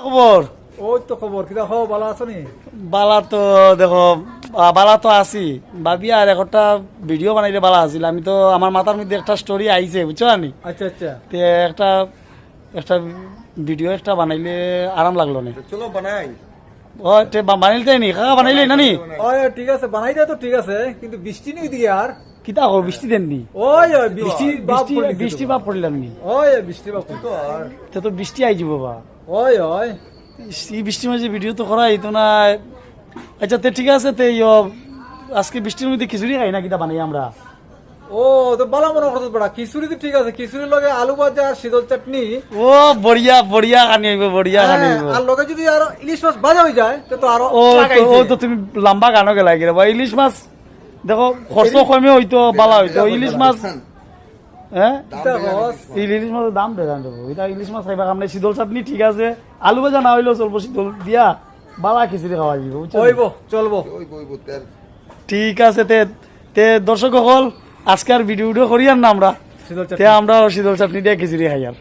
খবর? ওই তো খবর কিটা হও ভালো আছো নি? বালা তো দেখো, বালা তো আছি ভাবি, আর একটা ভিডিও বানাইলে বালা আছিল। আমি তো আমার মাথার মধ্যে একটা স্টোরি আইছে, বুঝছো নি? আচ্ছা আচ্ছা তে একটা একটা ভিডিও একটা বানাইলে আরাম লাগলো না। চলো বানাই। ও তে বানাইলে নি কাকা বানাইলে না নি? ওই ঠিক আছে বানাই দেয় তো ঠিক আছে, কিন্তু বৃষ্টি নেই দিকে আর। কিতা হো, বৃষ্টি দেননি? ওই ওই বৃষ্টি বৃষ্টি বৃষ্টি বা পড়লাম নি? ওই বৃষ্টি বাপু তো আর তো বৃষ্টি আই যাব বা। ওই ওই এই বৃষ্টির মাঝে ভিডিও তো করা হইতো না। আচ্ছা তে ঠিক আছে, তে আজকে বৃষ্টির মধ্যে খিচুড়ি খাই না, কিতা বানাই আমরা? ও তো বালা মনে করতে পারা খিচুড়ি তো ঠিক আছে, খিচুড়ির লগে আলু ভাজা আর শীতল চাটনি। ও বড়িয়া বড়িয়া খানি হইব, বড়িয়া খানি হ্যাঁ, হইব। আর লগে যদি আরো ইলিশ মাছ ভাজা হয়ে যায় তো আরো ও লাগাইছে। ও তো তুমি লম্বা গানো গেলাই গেলে বা ইলিশ মাছ দেখো খরচ কমে হইতো, বালা হইতো ইলিশ মাছ। হ্যাঁ, কিটা রস? ইলিশ মাছের দাম বেজান দেবো। এটা ইলিশ মাছ খাইবা কামনে শীতল চাটনি ঠিক আছে, আলু ভাজা না হইলেও চলবো, শীতল দিয়া বালা খিচুড়ি খাওয়া যাব, বুঝছো? ওইব চলবো। ওই বই বইতের ঠিক আছে, তে তে দর্শক সকল আজকে আর ভিডিও করি আর না আমরা, শীতল তে চাটনি আমরা শীতল চাটনি দিয়ে খিচুড়ি খাই আর।